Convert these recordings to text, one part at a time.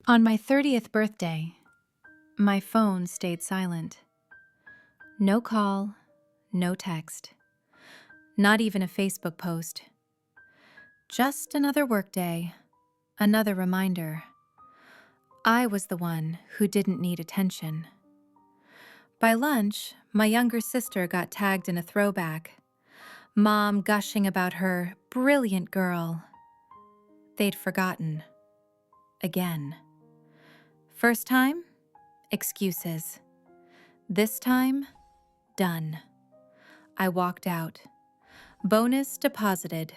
On my 30th birthday, my phone stayed silent. No call, no text, not even a Facebook post. Just another workday, another reminder. I was the one who didn't need attention. By lunch, my younger sister got tagged in a throwback. Mom gushing about her brilliant girl. They'd forgotten. Again. First time? Excuses. This time? Done. I walked out. Bonus deposited.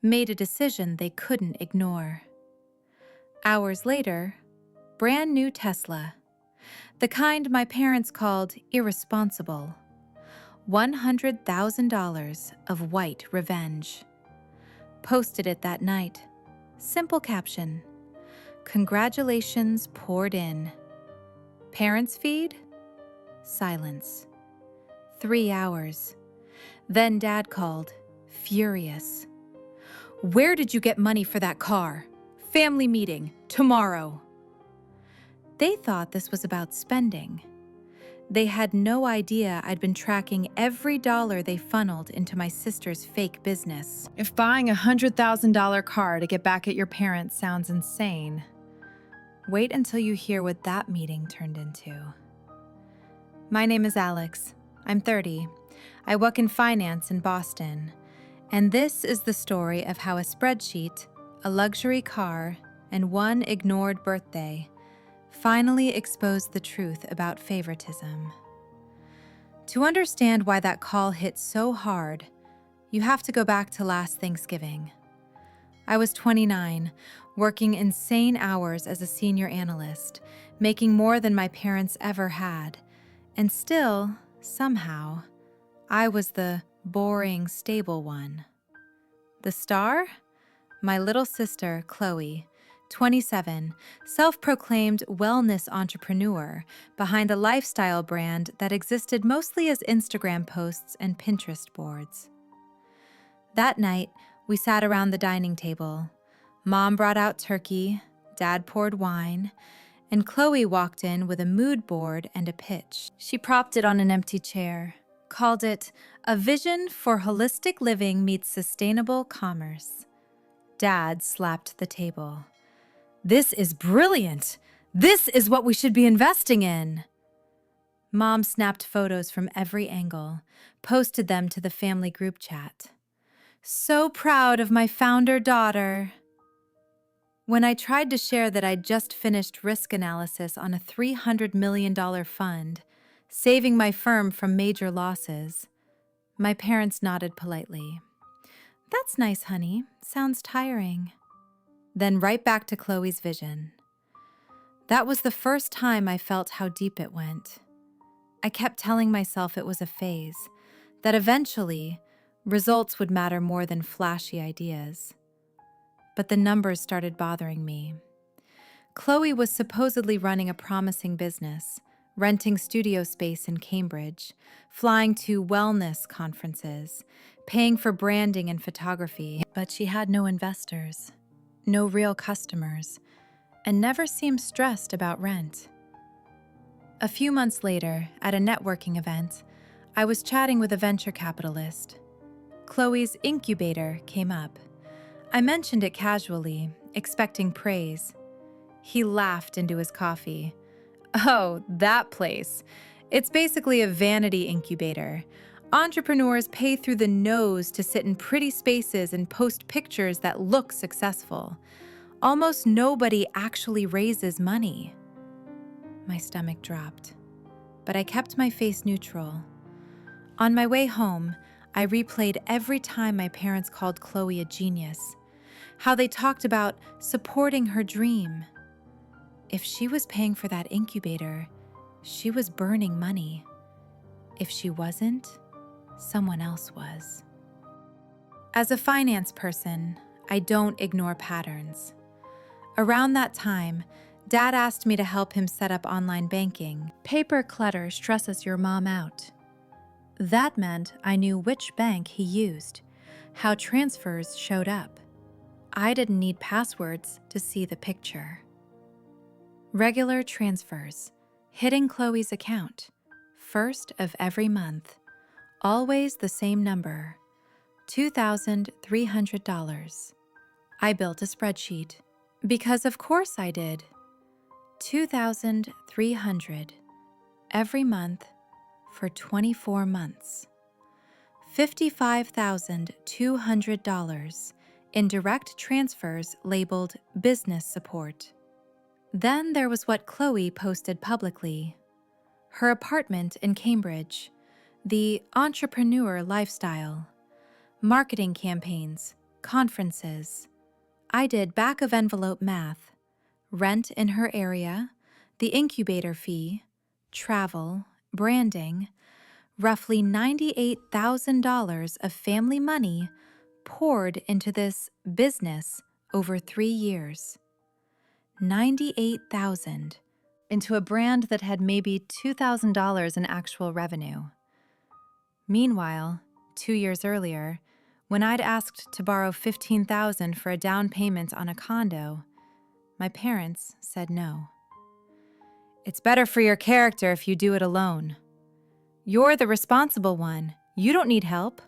Made a decision they couldn't ignore. Hours later, brand new Tesla. The kind my parents called irresponsible. $100,000 of white revenge. Posted it that night. Simple caption. Congratulations poured in. Parents' feed? Silence. 3 hours. Then Dad called, furious. Where did you get money for that car? Family meeting, tomorrow. They thought this was about spending. They had no idea I'd been tracking every dollar they funneled into my sister's fake business. If buying a $100,000 car to get back at your parents sounds insane, wait until you hear what that meeting turned into. My name is Alex. I'm 30. I work in finance in Boston. And this is the story of how a spreadsheet, a luxury car, and one ignored birthday finally exposed the truth about favoritism. To understand why that call hit so hard, you have to go back to last Thanksgiving. I was 29, working insane hours as a senior analyst, making more than my parents ever had, and still, somehow, I was the boring, stable one. The star? My little sister, Chloe, 27, self-proclaimed wellness entrepreneur behind a lifestyle brand that existed mostly as Instagram posts and Pinterest boards. That night, we sat around the dining table. Mom brought out turkey, Dad poured wine, and Chloe walked in with a mood board and a pitch. She propped it on an empty chair, called it a vision for holistic living meets sustainable commerce. Dad slapped the table. This is brilliant! This is what we should be investing in! Mom snapped photos from every angle, posted them to the family group chat. So proud of my founder daughter. When I tried to share that I'd just finished risk analysis on a $300 million fund, saving my firm from major losses, my parents nodded politely. That's nice, honey. Sounds tiring. Then right back to Chloe's vision. That was the first time I felt how deep it went. I kept telling myself it was a phase, that eventually, results would matter more than flashy ideas. But the numbers started bothering me. Chloe was supposedly running a promising business, renting studio space in Cambridge, flying to wellness conferences, paying for branding and photography, but she had no investors, no real customers, and never seemed stressed about rent. A few months later, at a networking event, I was chatting with a venture capitalist. Chloe's incubator came up. I mentioned it casually, expecting praise. He laughed into his coffee. Oh, that place. It's basically a vanity incubator. Entrepreneurs pay through the nose to sit in pretty spaces and post pictures that look successful. Almost nobody actually raises money. My stomach dropped, but I kept my face neutral. On my way home, I replayed every time my parents called Chloe a genius, how they talked about supporting her dream. If she was paying for that incubator, she was burning money. If she wasn't, someone else was. As a finance person, I don't ignore patterns. Around that time, Dad asked me to help him set up online banking. Paper clutter stresses your mom out. That meant I knew which bank he used, how transfers showed up. I didn't need passwords to see the picture. Regular transfers, hitting Chloe's account, first of every month, always the same number, $2,300. I built a spreadsheet, because of course I did. 2,300 every month for 24 months. $55,200 in direct transfers labeled business support. Then there was what Chloe posted publicly. Her apartment in Cambridge, the entrepreneur lifestyle, marketing campaigns, conferences. I did back-of-envelope math, rent in her area, the incubator fee, travel, branding, roughly $98,000 of family money poured into this business over 3 years. $98,000 into a brand that had maybe $2,000 in actual revenue. Meanwhile, 2 years earlier, when I'd asked to borrow $15,000 for a down payment on a condo, my parents said no. It's better for your character if you do it alone. You're the responsible one. You don't need help.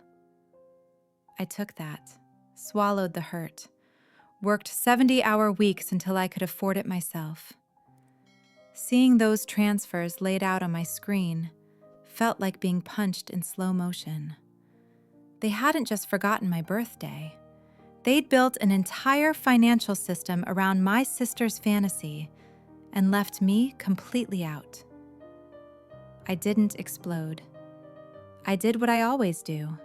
I took that, swallowed the hurt, worked 70-hour weeks until I could afford it myself. Seeing those transfers laid out on my screen felt like being punched in slow motion. They hadn't just forgotten my birthday. They'd built an entire financial system around my sister's fantasy and left me completely out. I didn't explode. I did what I always do.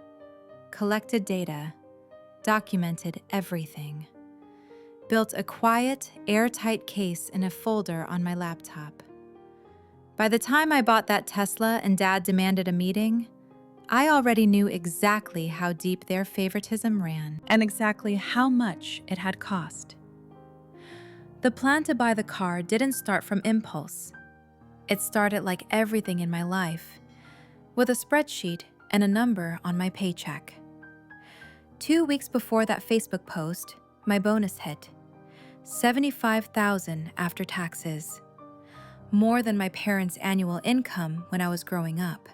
Collected data, documented everything. Built a quiet, airtight case in a folder on my laptop. By the time I bought that Tesla and Dad demanded a meeting, I already knew exactly how deep their favoritism ran and exactly how much it had cost. The plan to buy the car didn't start from impulse. It started like everything in my life, with a spreadsheet and a number on my paycheck. 2 weeks before that Facebook post, my bonus hit. $75,000 after taxes. More than my parents' annual income when I was growing up.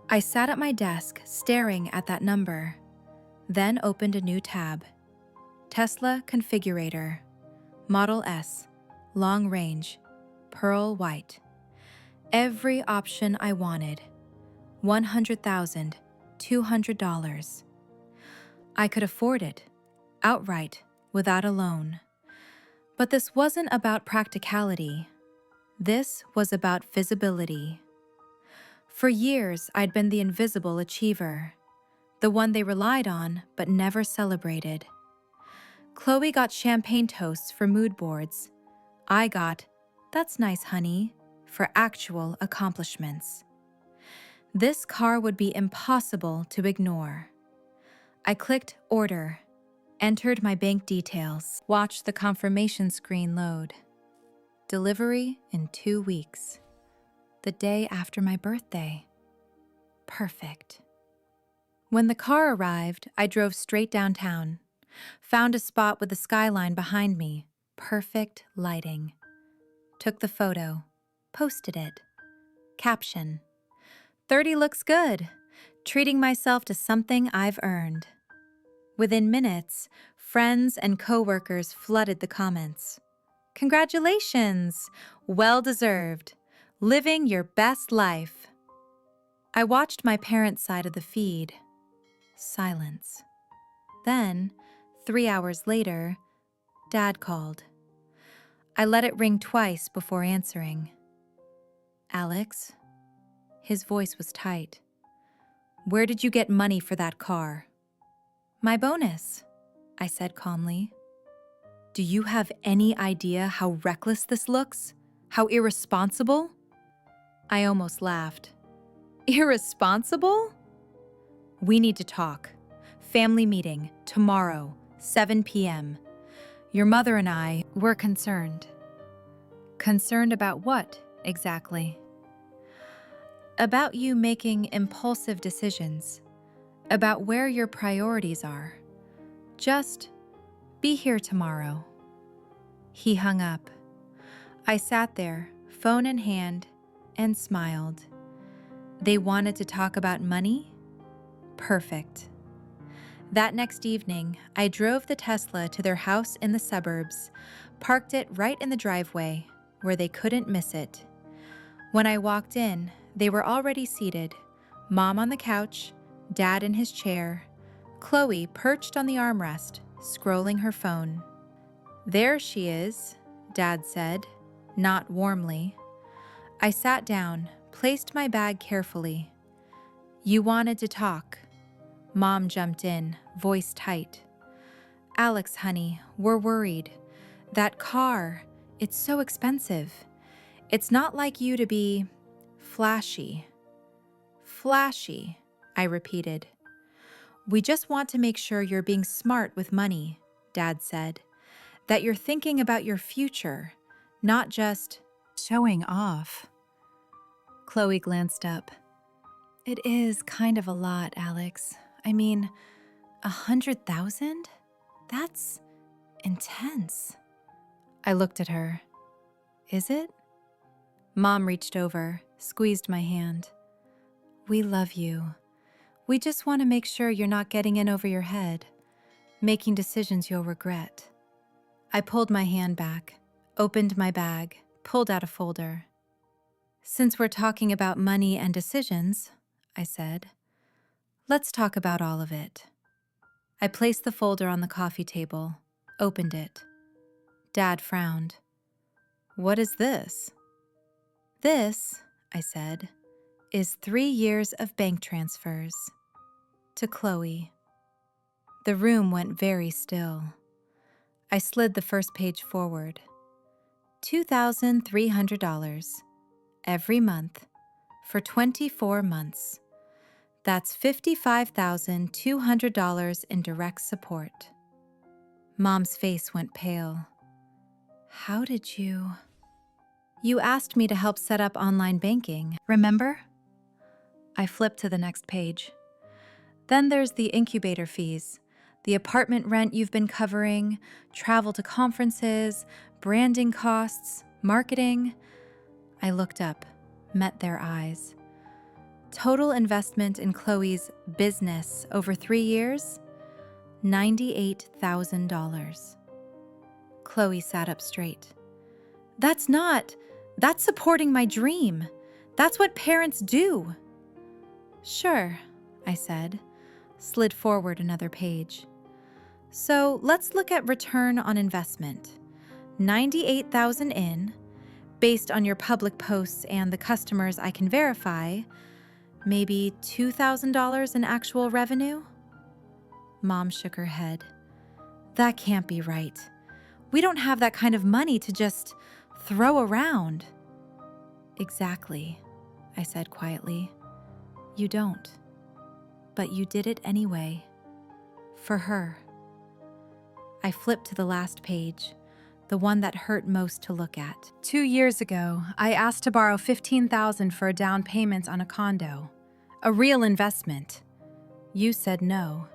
I sat at my desk staring at that number, then opened a new tab. Tesla Configurator, Model S, long range, pearl white. Every option I wanted. $100,200. I could afford it, outright, without a loan. But this wasn't about practicality. This was about visibility. For years, I'd been the invisible achiever, the one they relied on but never celebrated. Chloe got champagne toasts for mood boards. I got, "That's nice, honey," for actual accomplishments. This car would be impossible to ignore. I clicked order, entered my bank details, watched the confirmation screen load. Delivery in 2 weeks. The day after my birthday. Perfect. When the car arrived, I drove straight downtown. Found a spot with the skyline behind me. Perfect lighting. Took the photo. Posted it. Caption: 30 looks good. Treating myself to something I've earned. Within minutes, friends and coworkers flooded the comments. Congratulations! Well deserved. Living your best life. I watched my parents' side of the feed. Silence. Then, 3 hours later, Dad called. I let it ring twice before answering. "Alex?" His voice was tight. "Where did you get money for that car?" "My bonus," I said calmly. "Do you have any idea how reckless this looks? How irresponsible?" I almost laughed. "Irresponsible?" "We need to talk. Family meeting, tomorrow, 7 p.m. Your mother and I were concerned." "Concerned about what, exactly?" "About you making impulsive decisions. About where your priorities are. Just be here tomorrow." He hung up. I sat there, phone in hand, and smiled. They wanted to talk about money? Perfect. That next evening, I drove the Tesla to their house in the suburbs, parked it right in the driveway, where they couldn't miss it. When I walked in, they were already seated, Mom on the couch, Dad in his chair, Chloe perched on the armrest, scrolling her phone. "There she is," Dad said, not warmly. I sat down, placed my bag carefully. "You wanted to talk." Mom jumped in, voice tight. "Alex, honey, we're worried. That car, it's so expensive. It's not like you to be flashy." "Flashy," I repeated. "We just want to make sure you're being smart with money," Dad said. "That you're thinking about your future, not just showing off." Chloe glanced up. "It is kind of a lot, Alex. I mean, 100,000? That's intense." I looked at her. "Is it?" Mom reached over, squeezed my hand. "We love you. We just want to make sure you're not getting in over your head, making decisions you'll regret." I pulled my hand back, opened my bag, pulled out a folder. "Since we're talking about money and decisions," I said, "let's talk about all of it." I placed the folder on the coffee table, opened it. Dad frowned. "What is this?" "This," I said, "is 3 years of bank transfers." To Chloe. The room went very still. I slid the first page forward. $2,300 every month for 24 months. That's $55,200 in direct support. Mom's face went pale. "How did you?" "You asked me to help set up online banking, remember?" I flipped to the next page. "Then there's the incubator fees, the apartment rent you've been covering, travel to conferences, branding costs, marketing." I looked up, met their eyes. Total investment in Chloe's business over 3 years? $98,000. Chloe sat up straight. That's supporting my dream. That's what parents do." "Sure," I said, slid forward another page. "So let's look at return on investment. 98,000 in, based on your public posts and the customers I can verify, maybe $2,000 in actual revenue?" Mom shook her head. "That can't be right. We don't have that kind of money to just throw around." "Exactly," I said quietly. "You don't. But you did it anyway. For her." I flipped to the last page, the one that hurt most to look at. 2 years ago, I asked to borrow $15,000 for a down payment on a condo, a real investment. You said no,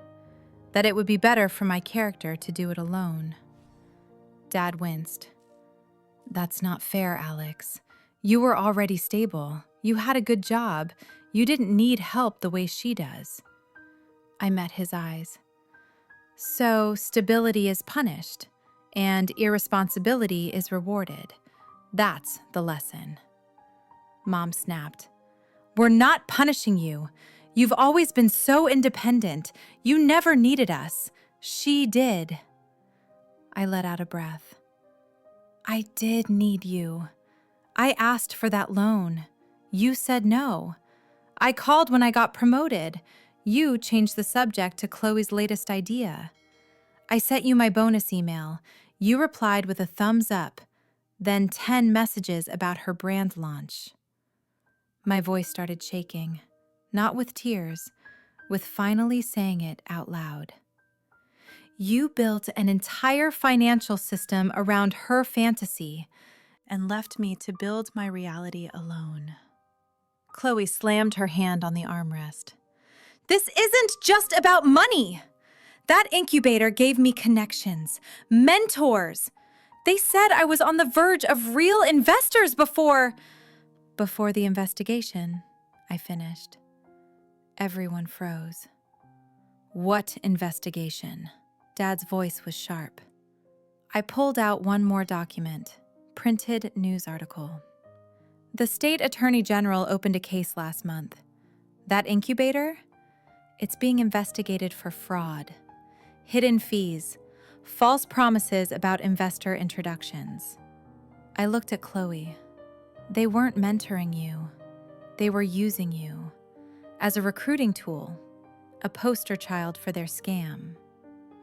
that it would be better for my character to do it alone. Dad winced. "That's not fair, Alex. You were already stable. You had a good job. You didn't need help the way she does." I met his eyes. "So stability is punished, and irresponsibility is rewarded. That's the lesson." Mom snapped. "We're not punishing you. You've always been so independent. You never needed us. She did." I let out a breath. "I did need you. I asked for that loan. You said no. I called when I got promoted. You changed the subject to Chloe's latest idea. I sent you my bonus email. You replied with a thumbs up, then 10 messages about her brand launch." My voice started shaking, not with tears, with finally saying it out loud. "You built an entire financial system around her fantasy and left me to build my reality alone." Chloe slammed her hand on the armrest. "This isn't just about money! That incubator gave me connections, mentors. They said I was on the verge of real investors before the investigation, I finished. Everyone froze. What investigation? Dad's voice was sharp. I pulled out one more document, printed news article. The state attorney general opened a case last month. That incubator? It's being investigated for fraud, hidden fees, false promises about investor introductions. I looked at Chloe. They weren't mentoring you. They were using you as a recruiting tool, a poster child for their scam.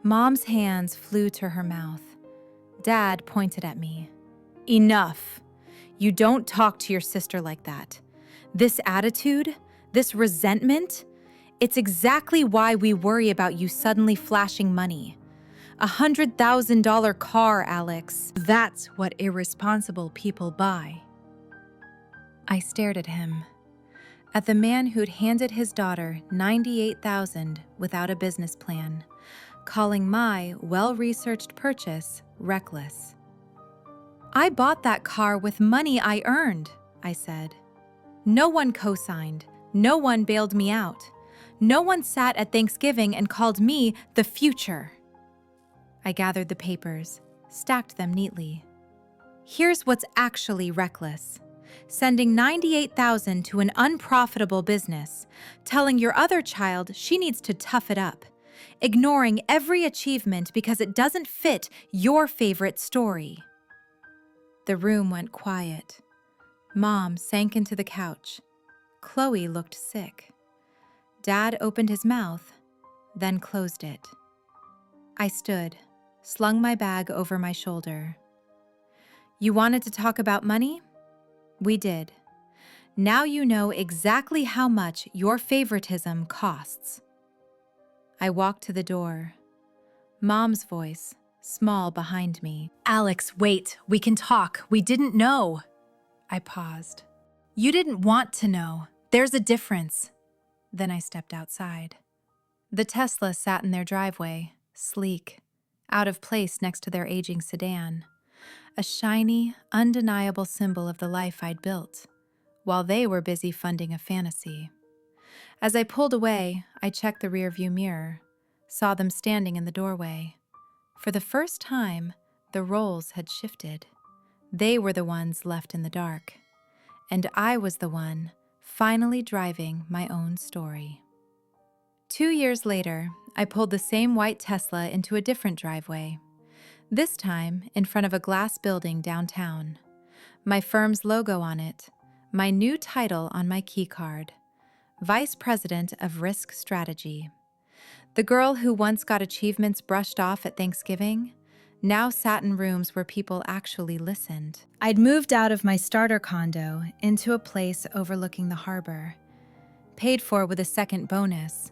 Mom's hands flew to her mouth. Dad pointed at me. Enough. You don't talk to your sister like that. This attitude, this resentment, it's exactly why we worry about you suddenly flashing money. $100,000 car, Alex. That's what irresponsible people buy. I stared at him, at the man who'd handed his daughter $98,000 without a business plan, calling my well-researched purchase reckless. I bought that car with money I earned, I said. No one co-signed. No one bailed me out. No one sat at Thanksgiving and called me the future. I gathered the papers, stacked them neatly. Here's what's actually reckless. Sending $98,000 to an unprofitable business, telling your other child she needs to tough it up, ignoring every achievement because it doesn't fit your favorite story. The room went quiet. Mom sank into the couch. Chloe looked sick. Dad opened his mouth, then closed it. I stood, slung my bag over my shoulder. You wanted to talk about money? We did. Now you know exactly how much your favoritism costs. I walked to the door. Mom's voice, small behind me. Alex, wait, we can talk. We didn't know. I paused. You didn't want to know. There's a difference. Then I stepped outside. The Tesla sat in their driveway, sleek, out of place next to their aging sedan, a shiny, undeniable symbol of the life I'd built, while they were busy funding a fantasy. As I pulled away, I checked the rearview mirror, saw them standing in the doorway. For the first time, the roles had shifted. They were the ones left in the dark, and I was the one finally driving my own story. 2 years later, I pulled the same white Tesla into a different driveway, this time in front of a glass building downtown. My firm's logo on it, my new title on my key card, Vice President of Risk Strategy. The girl who once got achievements brushed off at Thanksgiving now sat in rooms where people actually listened. I'd moved out of my starter condo into a place overlooking the harbor, paid for with a second bonus,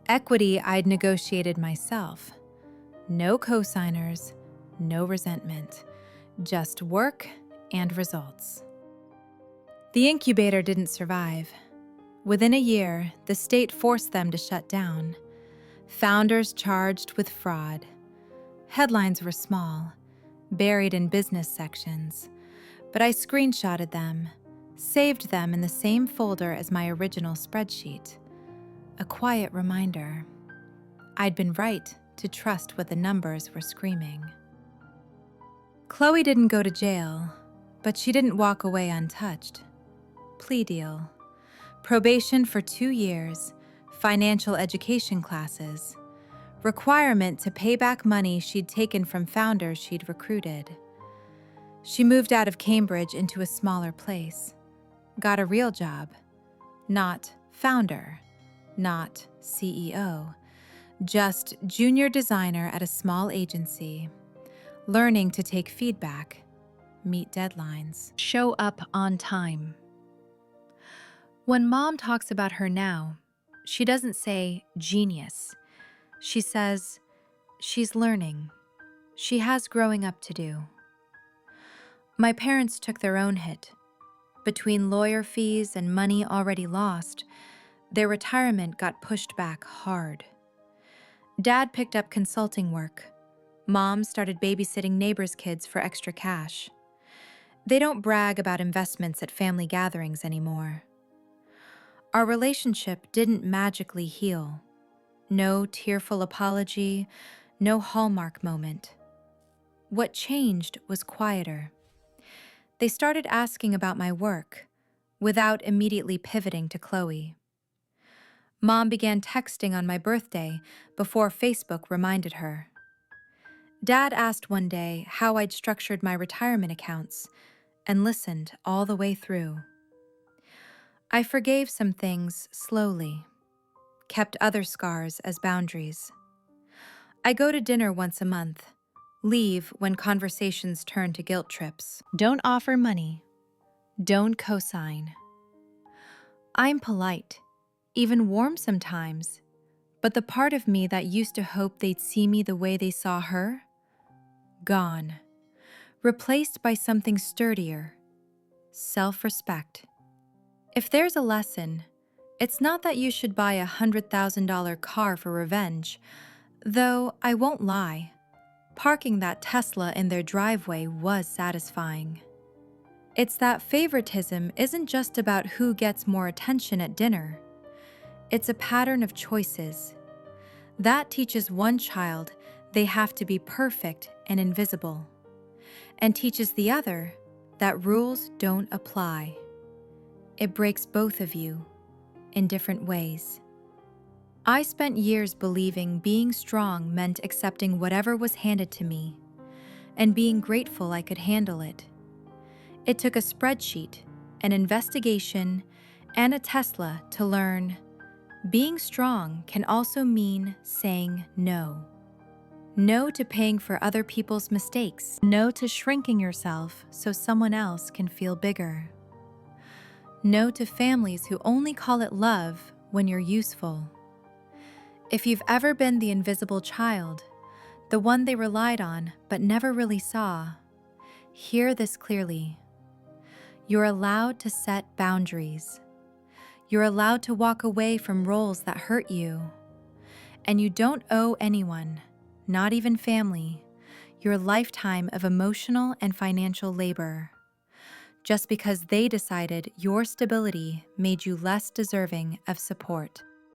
equity I'd negotiated myself. No co-signers, no resentment, just work and results. The incubator didn't survive. Within a year, the state forced them to shut down. Founders charged with fraud. Headlines were small, buried in business sections, but I screenshotted them, saved them in the same folder as my original spreadsheet. A quiet reminder. I'd been right to trust what the numbers were screaming. Chloe didn't go to jail, but she didn't walk away untouched. Plea deal. Probation for 2 years, financial education classes, requirement to pay back money she'd taken from founders she'd recruited. She moved out of Cambridge into a smaller place, got a real job, not founder, not CEO, just junior designer at a small agency, learning to take feedback, meet deadlines, show up on time. When Mom talks about her now, she doesn't say genius. She says she's learning. She has growing up to do. My parents took their own hit. Between lawyer fees and money already lost, their retirement got pushed back hard. Dad picked up consulting work. Mom started babysitting neighbors' kids for extra cash. They don't brag about investments at family gatherings anymore. Our relationship didn't magically heal. No tearful apology, no Hallmark moment. What changed was quieter. They started asking about my work, without immediately pivoting to Chloe. Mom began texting on my birthday before Facebook reminded her. Dad asked one day how I'd structured my retirement accounts and listened all the way through. I forgave some things slowly, kept other scars as boundaries. I go to dinner once a month, leave when conversations turn to guilt trips. Don't offer money. Don't co-sign. I'm polite, even warm sometimes, but the part of me that used to hope they'd see me the way they saw her, gone, replaced by something sturdier, self-respect. If there's a lesson, it's not that you should buy a $100,000 car for revenge, though I won't lie, parking that Tesla in their driveway was satisfying. It's that favoritism isn't just about who gets more attention at dinner. It's a pattern of choices. That teaches one child they have to be perfect and invisible, and teaches the other that rules don't apply. It breaks both of you in different ways. I spent years believing being strong meant accepting whatever was handed to me and being grateful I could handle it. It took a spreadsheet, an investigation, and a Tesla to learn being strong can also mean saying no. No to paying for other people's mistakes. No to shrinking yourself so someone else can feel bigger. No to families who only call it love when you're useful. If you've ever been the invisible child, the one they relied on but never really saw, hear this clearly. You're allowed to set boundaries. You're allowed to walk away from roles that hurt you. And you don't owe anyone, not even family, your lifetime of emotional and financial labor, just because they decided your stability made you less deserving of support.